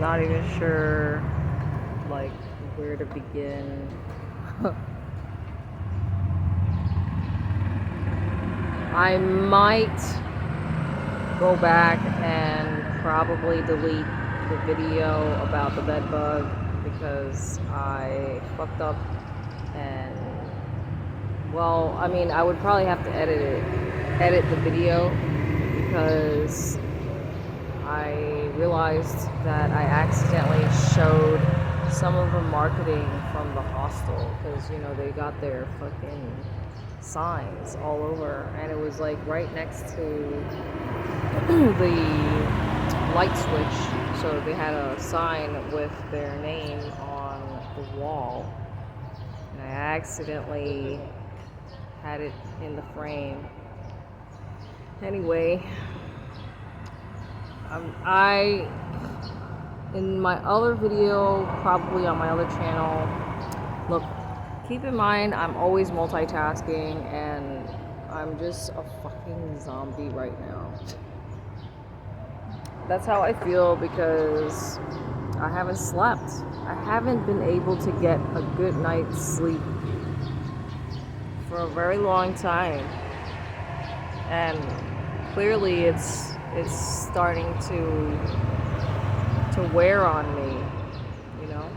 not even sure, like, where to begin. I might go back and probably delete the video about the bed bug because I fucked up and, well, I mean, I would probably have to edit the video because I realized that I accidentally showed some of the marketing from the hostel because, you know, they got their fucking signs all over, and it was like right next to the light switch, so they had a sign with their name on the wall, and I accidentally had it in the frame. Anyway, in my other video, probably on my other channel, look, keep in mind, I'm always multitasking, and I'm just a fucking zombie right now. That's how I feel because I haven't slept. I haven't been able to get a good night's sleep for a very long time. And clearly it's starting to wear on me, you know?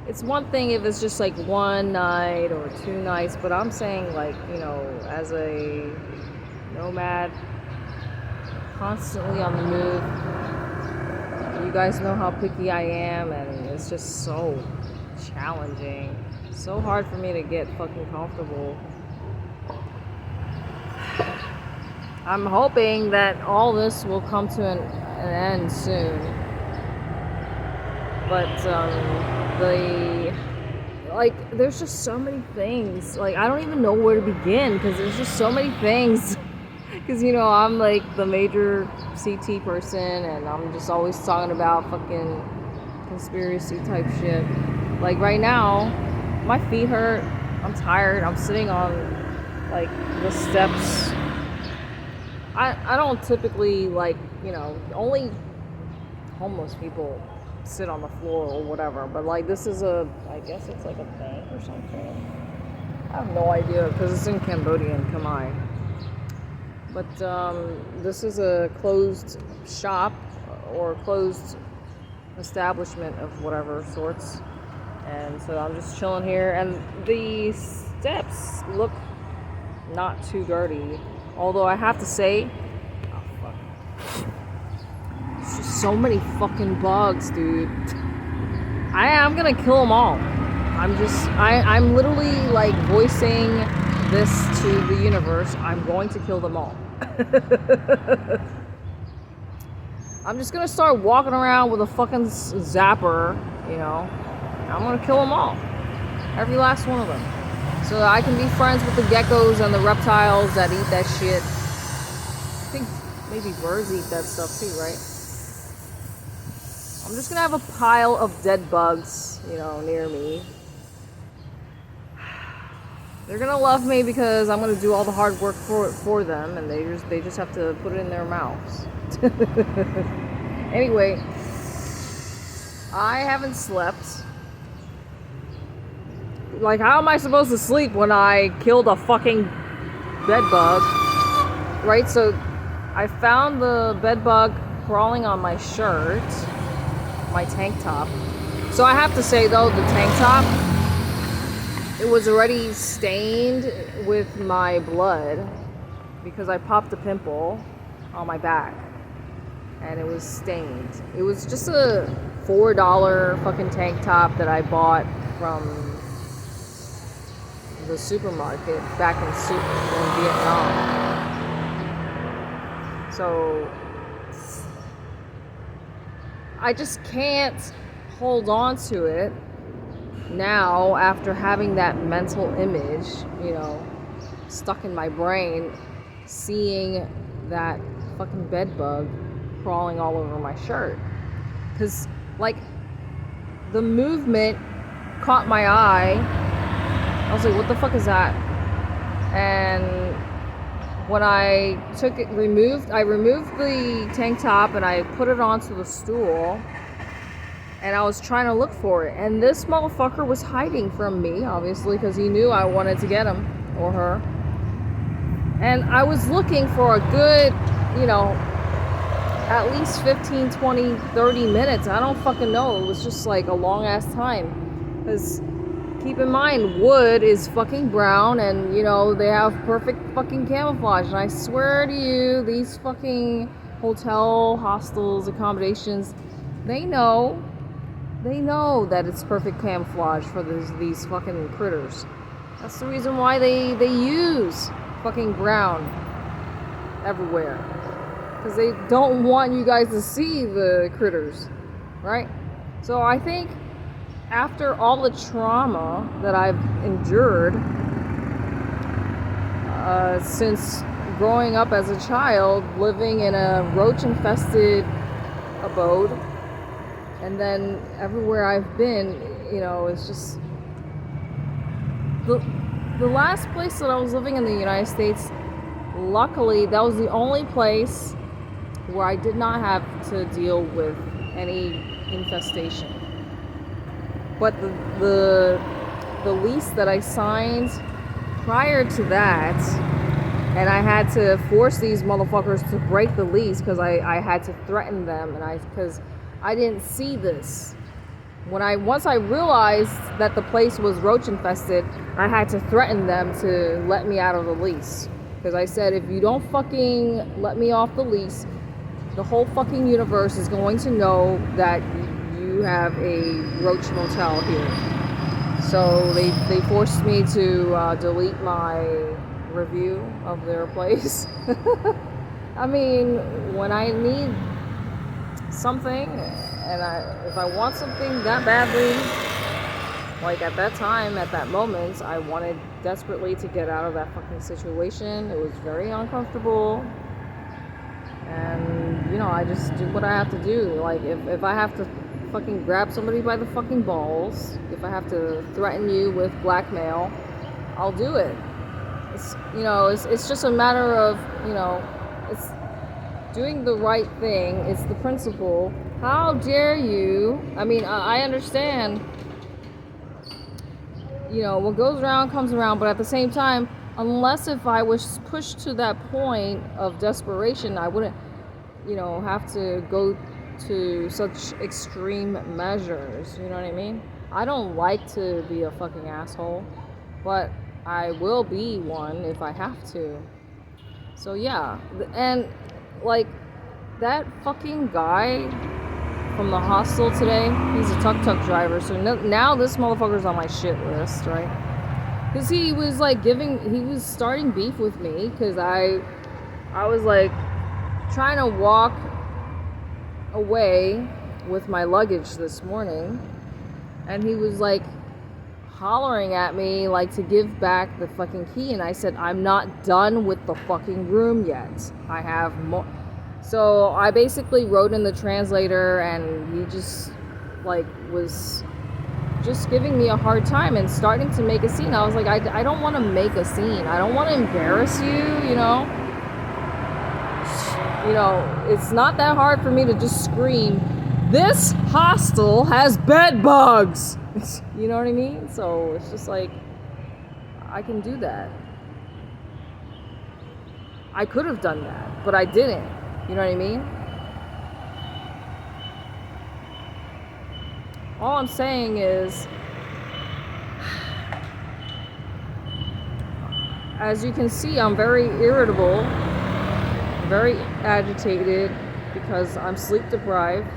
It's one thing if it's just like one night or 2 nights, but I'm saying, like, you know, as a nomad, constantly on the move, you guys know how picky I am, and it's just so challenging. So hard for me to get fucking comfortable. I'm hoping that all this will come to an end soon. But there's just so many things. Like, I don't even know where to begin because there's just so many things. Because, you know, I'm like the major CT person, and I'm just always talking about fucking conspiracy type shit. Like right now, my feet hurt. I'm tired. I'm sitting on like the steps. I don't typically, like, you know, only homeless people sit on the floor or whatever, but like this is I guess it's like a bank or something. I have no idea because it's in Cambodia and Khmer. But this is a closed shop or closed establishment of whatever sorts, and so I'm just chilling here, and the steps look not too dirty. Although I have to say, oh fuck, there's just so many fucking bugs, dude. I'm gonna kill them all. I'm literally like voicing this to the universe. I'm going to kill them all. I'm just gonna start walking around with a fucking zapper, you know. I'm gonna kill them all. Every last one of them. So that I can be friends with the geckos and the reptiles that eat that shit. I think maybe birds eat that stuff too, right? I'm just gonna have a pile of dead bugs, you know, near me. They're gonna love me because I'm gonna do all the hard work for them, and they just have to put it in their mouths. Anyway, I haven't slept. Like, how am I supposed to sleep when I killed a fucking bed bug? Right, so I found the bed bug crawling on my shirt, my tank top. So I have to say though, the tank top, it was already stained with my blood because I popped a pimple on my back and it was stained. It was just a $4 fucking tank top that I bought from the supermarket back in Vietnam. So I just can't hold on to it now after having that mental image, you know, stuck in my brain, seeing that fucking bed bug crawling all over my shirt. Because, like, the movement caught my eye. I was like, what the fuck is that? And when I removed the tank top and I put it onto the stool, and I was trying to look for it, and this motherfucker was hiding from me, obviously, because he knew I wanted to get him or her. And I was looking for a good, at least 15, 20, 30 minutes. I don't fucking know. It was just like a long ass time. Because keep in mind, wood is fucking brown, and they have perfect fucking camouflage. And I swear to you, these fucking hotel, hostels, accommodations, they know that it's perfect camouflage for these fucking critters. That's the reason why they use fucking brown everywhere. Because they don't want you guys to see the critters, right? So I think after all the trauma that I've endured since growing up as a child, living in a roach-infested abode, and then everywhere I've been, it's just the last place that I was living in the United States. Luckily, that was the only place where I did not have to deal with any infestation. But the lease that I signed prior to that, and I had to force these motherfuckers to break the lease because I had to threaten them, because I didn't see this. Once I realized that the place was roach infested, I had to threaten them to let me out of the lease. Because I said, if you don't fucking let me off the lease, the whole fucking universe is going to know that you have a roach motel here. So they forced me to delete my review of their place. I mean, when I need something, and if I want something that badly, like at that time, at that moment, I wanted desperately to get out of that fucking situation. It was very uncomfortable. And, I just do what I have to do. Like, if I have to fucking grab somebody by the fucking balls, if I have to threaten you with blackmail, I'll do it. It's just a matter of, it's doing the right thing. It's the principle. How dare you? I mean, I understand, what goes around comes around, but at the same time, unless if I was pushed to that point of desperation, I wouldn't, have to go to such extreme measures. You know what I mean? I don't like to be a fucking asshole, but I will be one if I have to. So yeah, and like that fucking guy from the hostel today, he's a tuk-tuk driver, so now this motherfucker's on my shit list, right? Because he was starting beef with me, because I was like trying to walk away with my luggage this morning, and he was like hollering at me like to give back the fucking key, and I said, I'm not done with the fucking room yet. I have more. So I basically wrote in the translator, and he just was just giving me a hard time and starting to make a scene. I was like, I don't want to make a scene. I don't want to embarrass you, it's not that hard for me to just scream, this hostel has bed bugs. You know what I mean? So it's just like, I can do that. I could have done that, but I didn't. You know what I mean? All I'm saying is, as you can see, I'm very irritable, very agitated, because I'm sleep deprived.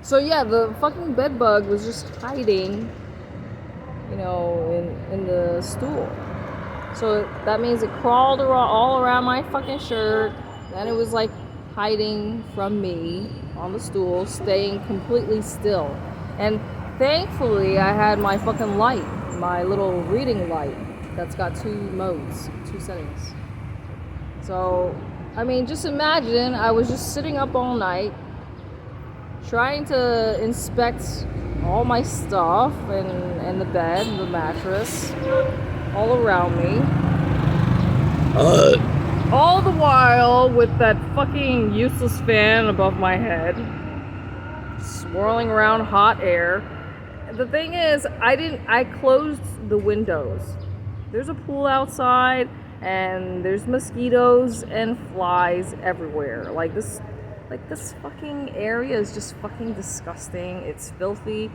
So yeah, the fucking bed bug was just hiding, in the stool. So that means it crawled all around my fucking shirt, and it was like hiding from me on the stool, staying completely still. And thankfully, I had my fucking light, my little reading light that's got two settings. So, I mean, just imagine I was just sitting up all night trying to inspect all my stuff and the bed, the mattress, all around me. All the while with that fucking useless fan above my head, swirling around hot air. The thing is, I closed the windows. There's a pool outside, and there's mosquitoes and flies everywhere. Like this fucking area is just fucking disgusting. It's filthy.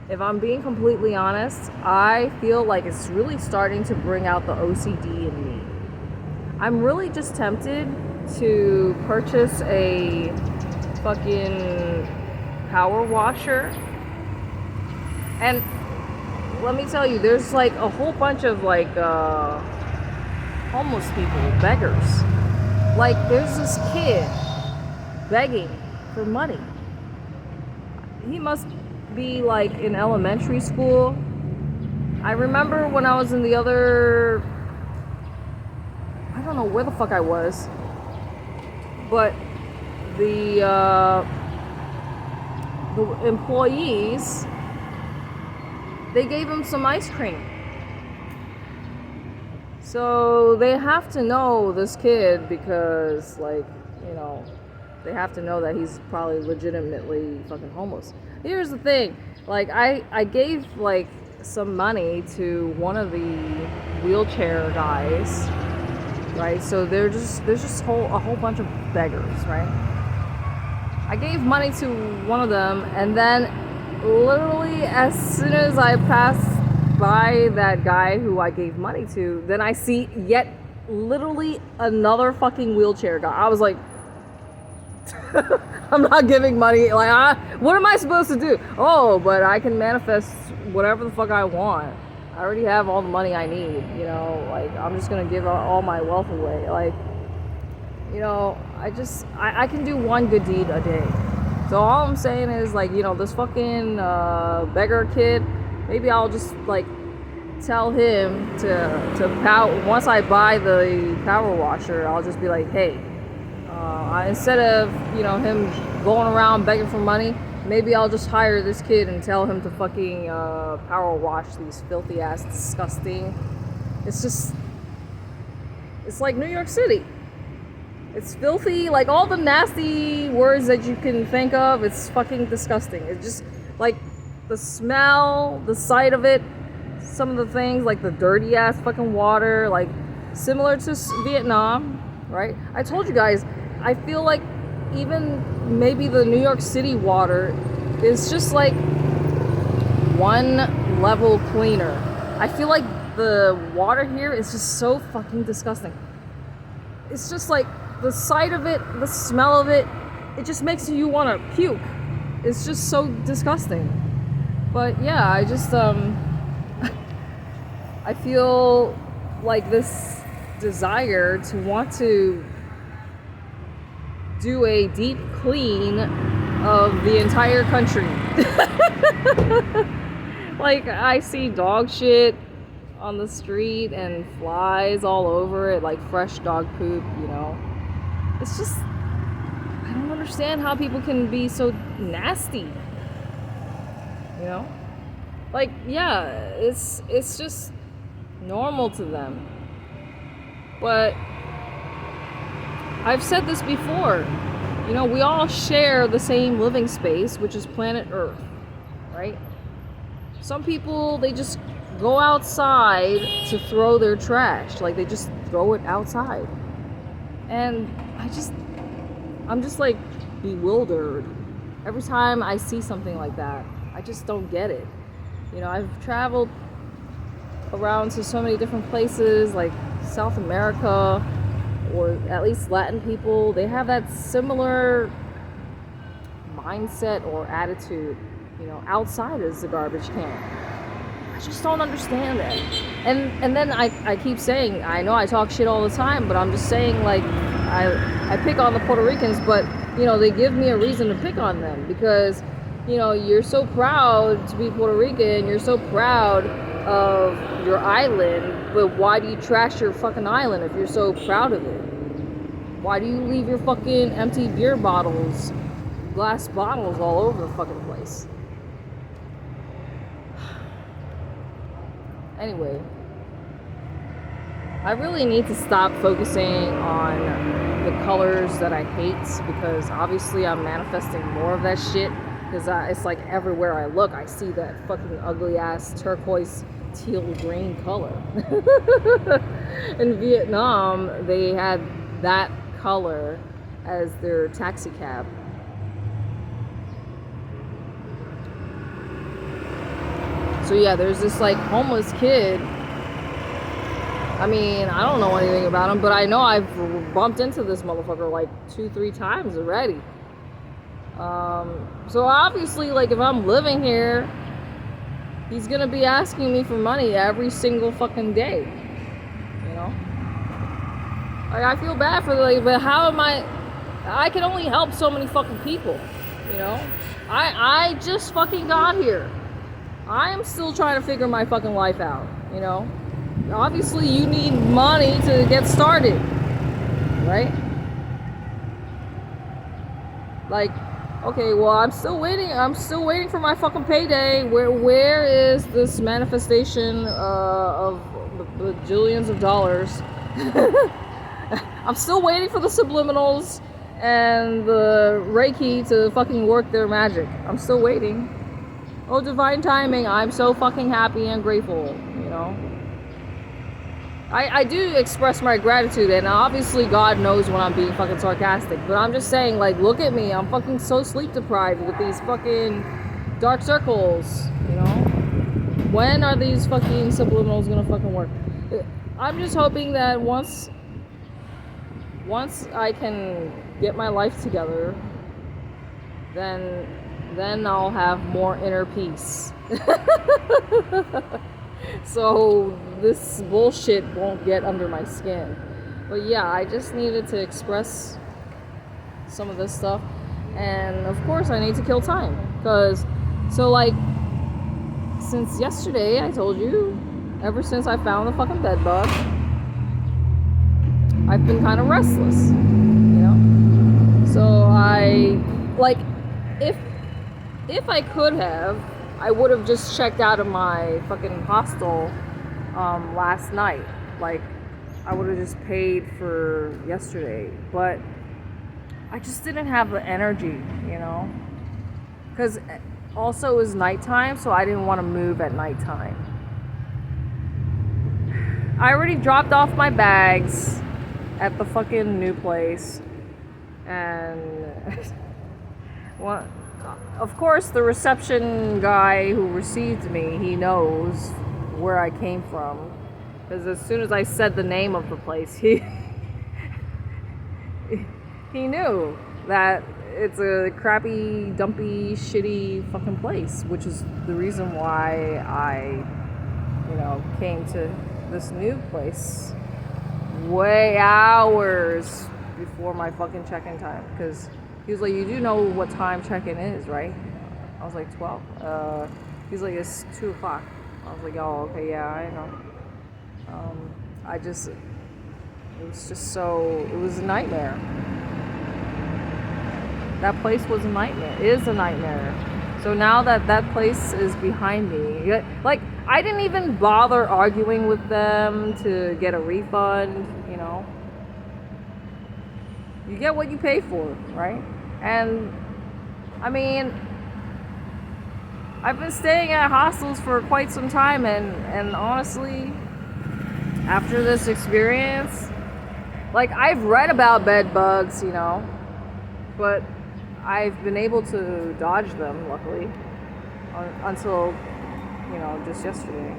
If I'm being completely honest, I feel like it's really starting to bring out the OCD in me. I'm really just tempted to purchase a fucking power washer. And let me tell you, there's like a whole bunch of like homeless people, beggars. Like there's this kid begging for money. He must be like in elementary school. I remember when I was in the other, I don't know where the fuck I was, but the employees, they gave him some ice cream. So they have to know this kid because, like, you know, they have to know that he's probably legitimately fucking homeless. Here's the thing, like, I gave like some money to one of the wheelchair guys, right? So there's just a whole bunch of beggars, right? I gave money to one of them, and then literally as soon as I passed by that guy who I gave money to, then I see yet literally another fucking wheelchair guy. I was like, I'm not giving money. Like, what am I supposed to do? Oh, but I can manifest whatever the fuck I want. I already have all the money I need, you know, like, I'm just gonna give all my wealth away. Like, you know, I can do one good deed a day. So all I'm saying is, like, you know, this fucking beggar kid, maybe I'll just like tell him to once I buy the power washer, I'll just be like, hey, instead of, you know, him going around begging for money, maybe I'll just hire this kid and tell him to fucking power wash these filthy ass, disgusting. It's like New York City. It's filthy, like all the nasty words that you can think of, it's fucking disgusting. It's just like the smell, the sight of it, some of the things, like the dirty ass fucking water, like similar to Vietnam, right? I told you guys, I feel like even maybe the New York City water is just like one level cleaner. I feel like the water here is just so fucking disgusting. It's just like the sight of it, the smell of it, it just makes you want to puke. It's just so disgusting. But yeah, I just I feel like this desire to want to do a deep clean of the entire country. Like, I see dog shit on the street and flies all over it, like fresh dog poop, you know. It's just, I don't understand how people can be so nasty, you know. Like, yeah, it's just normal to them. But I've said this before, you know, we all share the same living space, which is planet Earth, right? Some people, they just go outside to throw their trash, like they just throw it outside. And I'm just like bewildered every time I see something like that. I just don't get it. You know, I've traveled around to so many different places, like South America, or at least Latin people. They have that similar mindset or attitude. You know, outside is the garbage can. I just don't understand that. And then I keep saying, I know I talk shit all the time, but I'm just saying, like, I pick on the Puerto Ricans, but, you know, they give me a reason to pick on them because, you know, you're so proud to be Puerto Rican, you're so proud of your island, but why do you trash your fucking island if you're so proud of it? Why do you leave your fucking empty beer bottles, glass bottles all over the fucking place? Anyway, I really need to stop focusing on the colors that I hate, because obviously I'm manifesting more of that shit, because it's like everywhere I look I see that fucking ugly ass turquoise teal green color. In Vietnam they had that color as their taxi cab. So yeah, there's this like homeless kid. I mean, I don't know anything about him, but I know I've bumped into this motherfucker like 2-3 times already. So obviously, like, if I'm living here, he's gonna be asking me for money every single fucking day. You know? Like, I feel bad for but how am I can only help so many fucking people, you know? I just fucking got here. I am still trying to figure my fucking life out, you know? Obviously, you need money to get started, right? Like, okay, well, I'm still waiting for my fucking payday. Where is this manifestation of bajillions of dollars? I'm still waiting for the subliminals and the Reiki to fucking work their magic. I'm still waiting. Oh, divine timing. I'm so fucking happy and grateful, you know? I do express my gratitude, and obviously God knows when I'm being fucking sarcastic, but I'm just saying, like, look at me. I'm fucking so sleep deprived with these fucking dark circles, you know? When are these fucking subliminals gonna fucking work? I'm just hoping that once I can get my life together, then I'll have more inner peace. So this bullshit won't get under my skin. But yeah, I just needed to express some of this stuff, and of course I need to kill time, because like since yesterday, I told you, ever since I found the fucking bed bug, I've been kind of restless, you know? So I, like, if I could have, I would have just checked out of my fucking hostel last night. Like, I would have just paid for yesterday. But I just didn't have the energy, you know? Because also it was nighttime, so I didn't want to move at nighttime. I already dropped off my bags at the fucking new place. And well, of course, the reception guy who received me, he knows where I came from, because as soon as I said the name of the place, he knew that it's a crappy, dumpy, shitty fucking place, which is the reason why I, you know, came to this new place way hours before my fucking check-in time, because he was like, you do know what time check-in is, right? I was like, 12. He's like, it's 2 o'clock. I was like, oh, okay, yeah, I know. It was just so, it was a nightmare. That place was a nightmare. It is a nightmare. So now that place is behind me, like, I didn't even bother arguing with them to get a refund, you know? You get what you pay for, right? And I mean, I've been staying at hostels for quite some time, and honestly, after this experience, like, I've read about bed bugs, you know, but I've been able to dodge them, luckily, until, you know, just yesterday.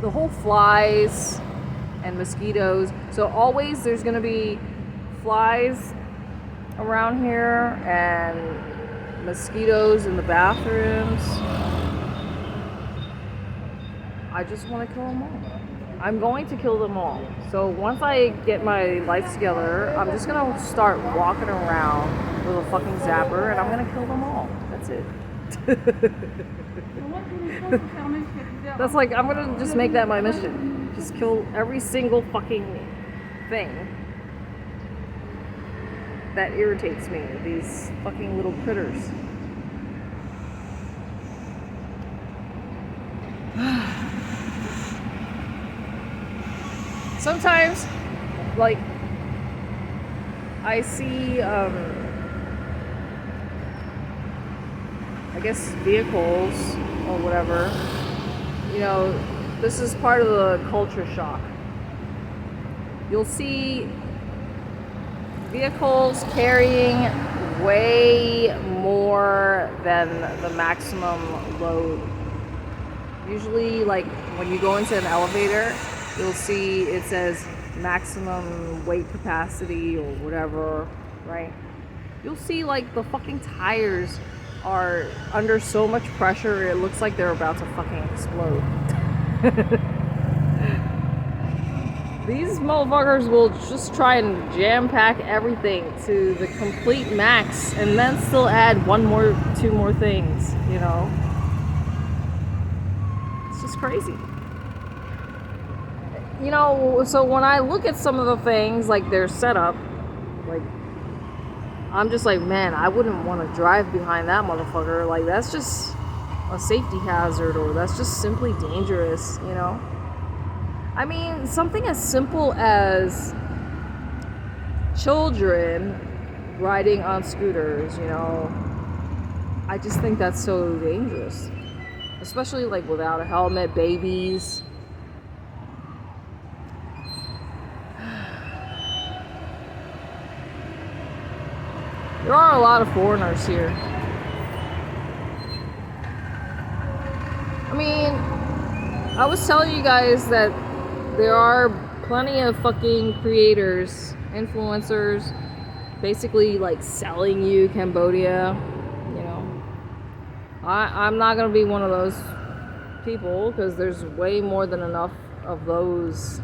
The whole flies and mosquitoes. So always there's gonna be flies around here and mosquitoes in the bathrooms. I just want to kill them all. I'm going to kill them all. So once I get my life together, I'm just gonna start walking around with a fucking zapper, and I'm gonna kill them all. That's it. That's like, I'm gonna just make that my mission. Just kill every single fucking thing that irritates me. These fucking little critters. Sometimes, like, I see, I guess, vehicles or whatever. You know, this is part of the culture shock. You'll see vehicles carrying way more than the maximum load. Usually, like, when you go into an elevator, you'll see it says maximum weight capacity or whatever, right? You'll see, like, the fucking tires are under so much pressure, it looks like they're about to fucking explode. These motherfuckers will just try and jam pack everything to the complete max and then still add two more things, you know? It's just crazy. You know, so when I look at some of the things, like their setup, like, I'm just like, man, I wouldn't want to drive behind that motherfucker. Like, that's just a safety hazard, or that's just simply dangerous, you know? I mean, something as simple as children riding on scooters, you know, I just think that's so dangerous. Especially, like, without a helmet, babies. There are a lot of foreigners here. I mean, I was telling you guys that there are plenty of fucking creators, influencers, basically like selling you Cambodia, you know. I'm not gonna be one of those people because there's way more than enough of those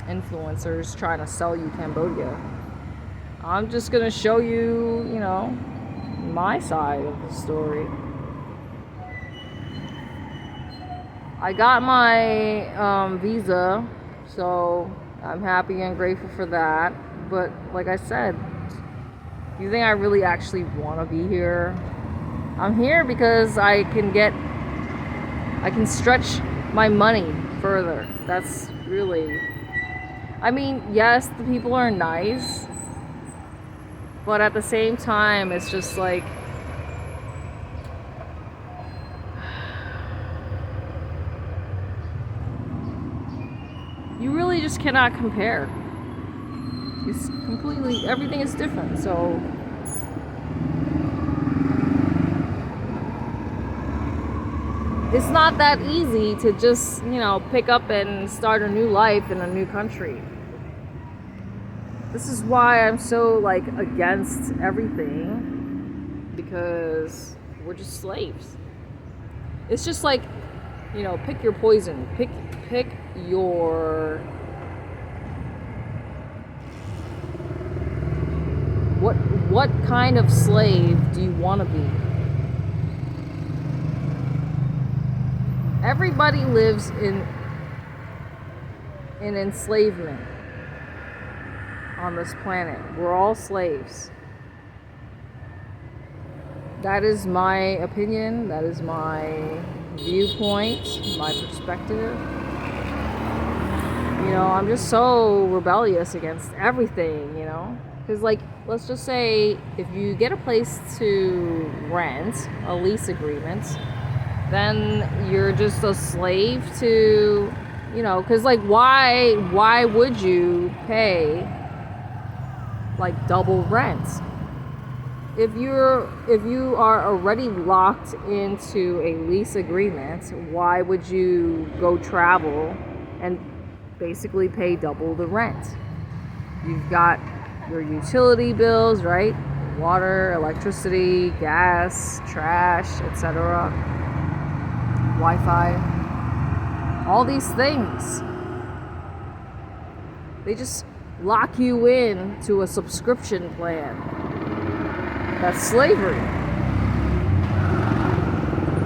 influencers trying to sell you Cambodia. I'm just gonna show you, you know, my side of the story. I got my visa, so I'm happy and grateful for that. But like I said, do you think I really actually want to be here? I'm here because I can stretch my money further. That's really, I mean, yes, the people are nice, but at the same time, it's just like, you really just cannot compare. It's completely, everything is different. So it's not that easy to just, you know, pick up and start a new life in a new country. This is why I'm so, like, against everything, because we're just slaves. It's just like, you know, pick your poison. Pick your, what kind of slave do you want to be? Everybody lives in enslavement on this planet. We're all slaves. That is my opinion. That is my viewpoint, my perspective. You know, I'm just so rebellious against everything, you know? Because, like, let's just say if you get a place to rent, a lease agreement, then you're just a slave to, you know, because, like, why would you pay, like, double rent? If you are already locked into a lease agreement, why would you go travel and basically pay double the rent? You've got your utility bills, right? Water, electricity, gas, trash, etc. Wi-Fi. All these things. They just lock you in to a subscription plan. That's slavery.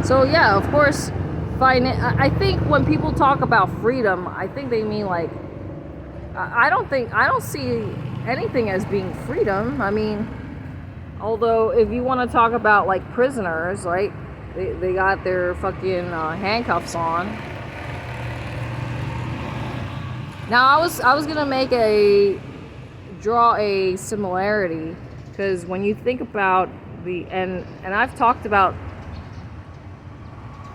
So yeah, of course, I think when people talk about freedom, I think they mean, like, I don't see anything as being freedom. I mean, although if you want to talk about, like, prisoners, right? They got their fucking handcuffs on. Now I was gonna draw a similarity, because when you think about and I've talked about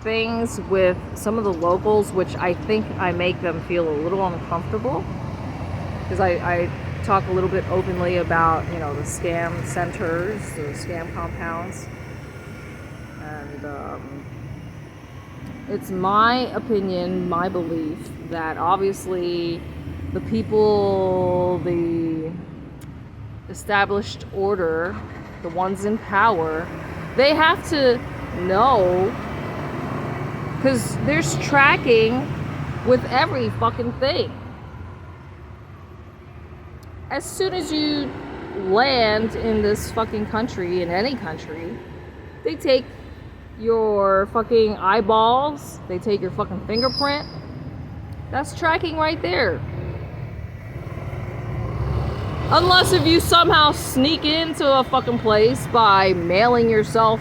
things with some of the locals, which I think I make them feel a little uncomfortable, because I talk a little bit openly about, you know, the scam centers, the scam compounds, and it's my opinion, my belief, that obviously the people, the established order, the ones in power, they have to know, because there's tracking with every fucking thing. As soon as you land in this fucking country, in any country, they take your fucking eyeballs, they take your fucking fingerprint. That's tracking right there. Unless if you somehow sneak into a fucking place by mailing yourself,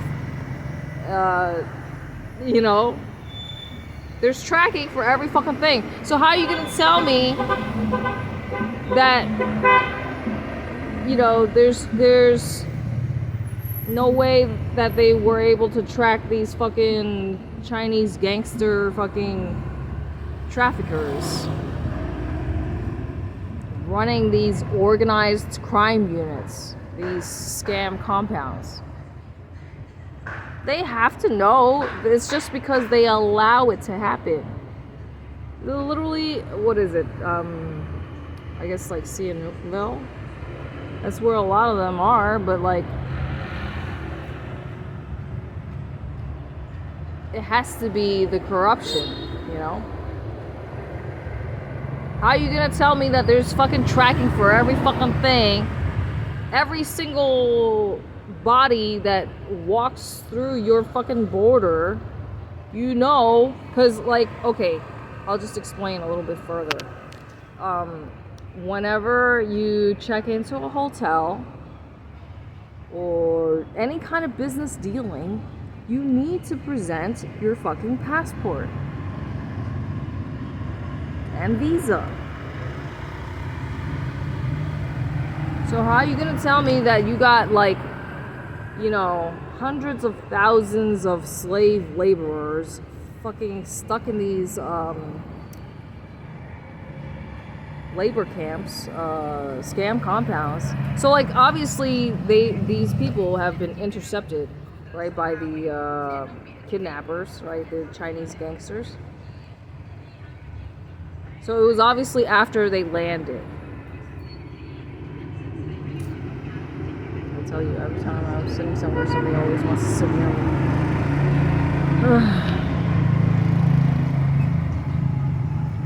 you know, there's tracking for every fucking thing. So how are you gonna tell me that, you know, there's no way that they were able to track these fucking Chinese gangster fucking traffickers running these organized crime units, these scam compounds? They have to know. It's just because they allow it to happen. They're literally, what is it? I guess like Cianville. That's where a lot of them are, but like, it has to be the corruption, you know? How are you gonna tell me that there's fucking tracking for every fucking thing, every single body that walks through your fucking border, you know? Because, like, okay, I'll just explain a little bit further. Whenever you check into a hotel or any kind of business dealing, you need to present your fucking passport and visa. So how are you gonna tell me that you got, like, you know, hundreds of thousands of slave laborers fucking stuck in these labor camps, scam compounds? So, like, obviously these people have been intercepted, right, by the kidnappers, right, the Chinese gangsters. So it was obviously after they landed. I tell you, every time I'm sitting somewhere, somebody always wants to sit near me.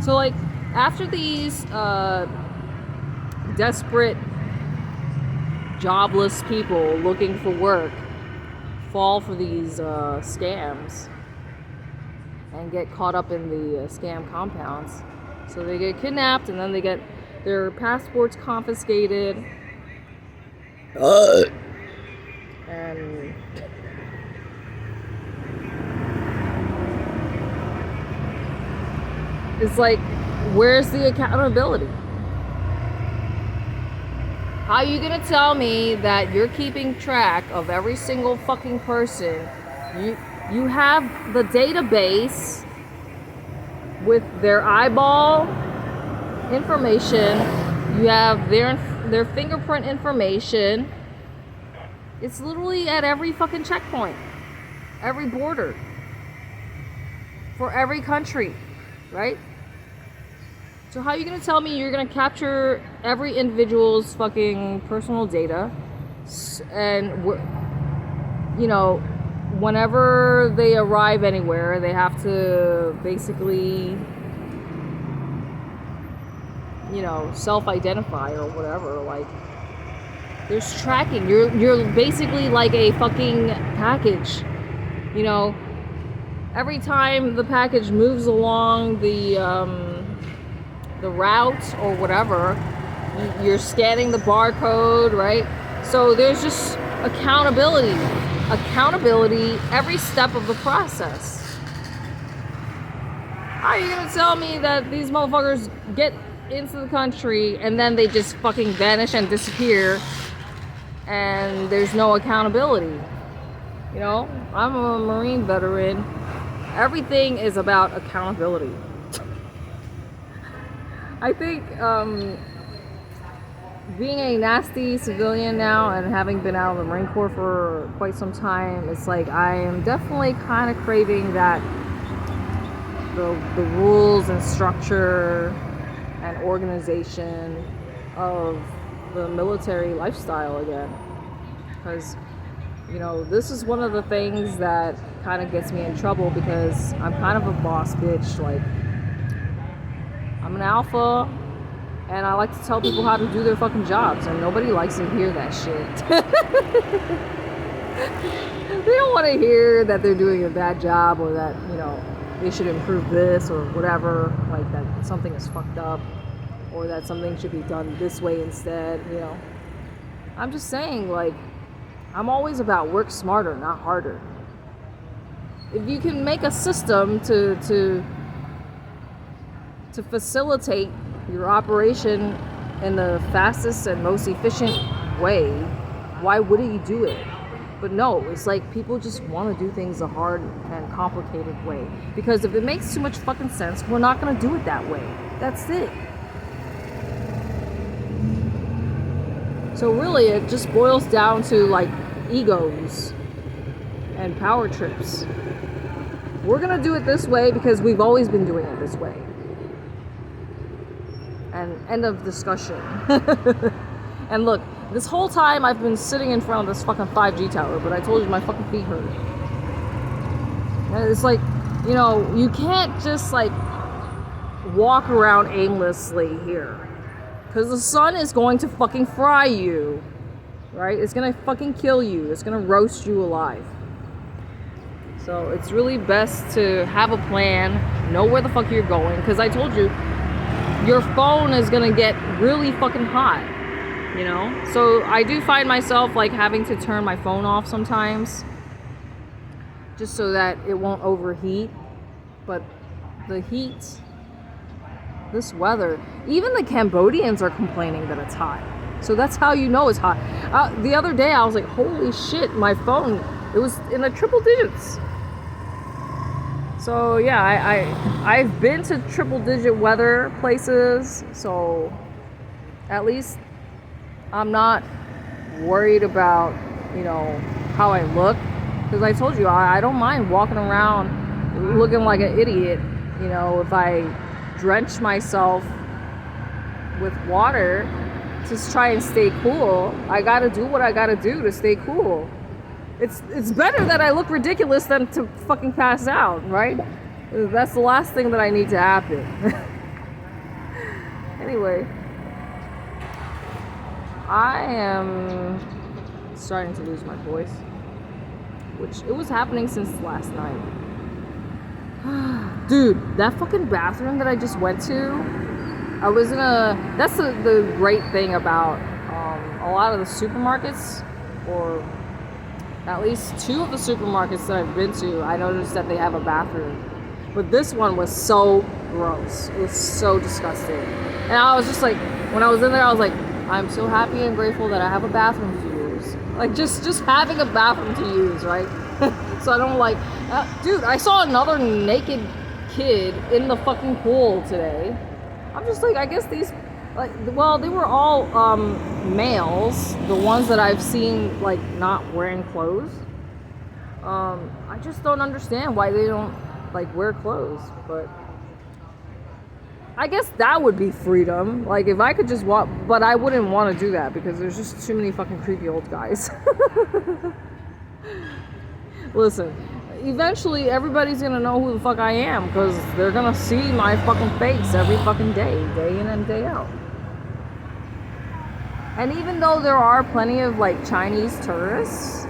So, like, after these desperate, jobless people looking for work fall for these scams and get caught up in the scam compounds, so they get kidnapped and then they get their passports confiscated. And it's like, where's the accountability? How are you gonna tell me that you're keeping track of every single fucking person? You have the database with their eyeball information, you have their fingerprint information. It's literally at every fucking checkpoint, every border, for every country, right? So how are you gonna tell me you're gonna capture every individual's fucking personal data, and, you know, whenever they arrive anywhere, they have to basically, you know, self-identify or whatever? Like, there's tracking. You're basically like a fucking package, you know. Every time the package moves along the route or whatever, you're scanning the barcode, right? So there's just accountability. accountability every step of the process. How are you gonna tell me that these motherfuckers get into the country and then they just fucking vanish and disappear and there's no accountability? You know, I'm a Marine veteran. Everything is about accountability. I think being a nasty civilian now and having been out of the Marine Corps for quite some time, it's like I am definitely kind of craving that the rules and structure and organization of the military lifestyle again. Because, you know, this is one of the things that kind of gets me in trouble because I'm kind of a boss bitch. Like, I'm an alpha and I like to tell people how to do their fucking jobs, and nobody likes to hear that shit. They don't want to hear that they're doing a bad job or that, you know, they should improve this or whatever, like that something is fucked up or that something should be done this way instead, you know. I'm just saying, like, I'm always about work smarter, not harder. If you can make a system to facilitate your operation in the fastest and most efficient way, why wouldn't you do it? But no, it's like people just want to do things the hard and complicated way. Because if it makes too much fucking sense, we're not going to do it that way. That's it. So really, it just boils down to like egos and power trips. We're going to do it this way because we've always been doing it this way. And end of discussion. And look, this whole time I've been sitting in front of this fucking 5G tower, but I told you my fucking feet hurt. And it's like, you know, you can't just like walk around aimlessly here. Because the sun is going to fucking fry you. Right? It's going to fucking kill you. It's going to roast you alive. So it's really best to have a plan, know where the fuck you're going. Because I told you, your phone is gonna get really fucking hot, you know? So I do find myself like having to turn my phone off sometimes just so that it won't overheat. But the heat, this weather, even the Cambodians are complaining that it's hot. So that's how you know it's hot. The other day I was like, holy shit, my phone, it was in the triple digits. So yeah, I've been to triple digit weather places, so at least I'm not worried about, you know, how I look. Because I told you, I don't mind walking around looking like an idiot, you know, if I drench myself with water to try and stay cool. I gotta do what I gotta do to stay cool. It's better that I look ridiculous than to fucking pass out, right? That's the last thing that I need to happen. Anyway, I am starting to lose my voice, which it was happening since last night. Dude, that fucking bathroom that I just went to, I was in a, that's the great thing about a lot of the supermarkets, or at least two of the supermarkets that I've been to, I noticed that they have a bathroom. But this one was so gross. It was so disgusting. And I was just like, when I was in there, I was like, I'm so happy and grateful that I have a bathroom to use. Like, just having a bathroom to use, right? So I don't like, dude, I saw another naked kid in the fucking pool today. I'm just like, I guess these, like, well, they were all males, the ones that I've seen like not wearing clothes. I just don't understand why they don't like wear clothes, but I guess that would be freedom. Like if I could just walk, but I wouldn't want to do that because there's just too many fucking creepy old guys. Listen, eventually everybody's gonna know who the fuck I am because they're gonna see my fucking face every fucking day in and day out. And even though there are plenty of like Chinese tourists,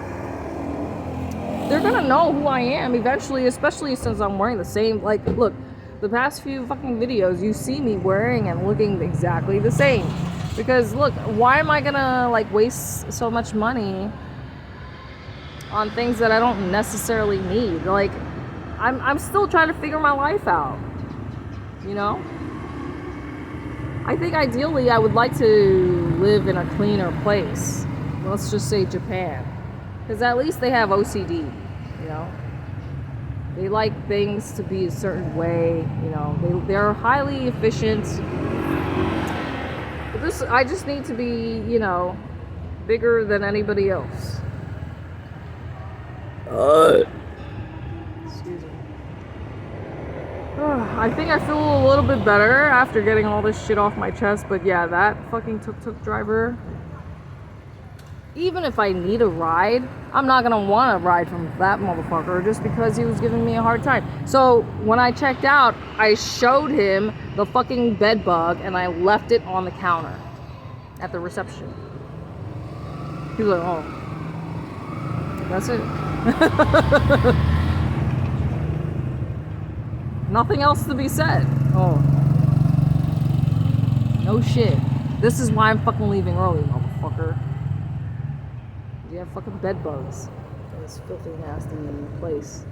they're gonna know who I am eventually, especially since I'm wearing the same, like, look, the past few fucking videos, you see me wearing and looking exactly the same. Because look, why am I gonna like waste so much money on things that I don't necessarily need. Like, I'm still trying to figure my life out, you know? I think ideally I would like to live in a cleaner place. Let's just say Japan. Because at least they have OCD, you know? They like things to be a certain way, you know? They're highly efficient. But I just need to be, you know, bigger than anybody else. Excuse me. I think I feel a little bit better after getting all this shit off my chest, but yeah, that fucking tuk-tuk driver, even if I need a ride, I'm not gonna want to ride from that motherfucker just because he was giving me a hard time. So when I checked out, I showed him the fucking bed bug and I left it on the counter at the reception. He was like, oh, that's it. Nothing else to be said. Oh. No shit. This is why I'm fucking leaving early, motherfucker. You have fucking bed bugs in this filthy, nasty place.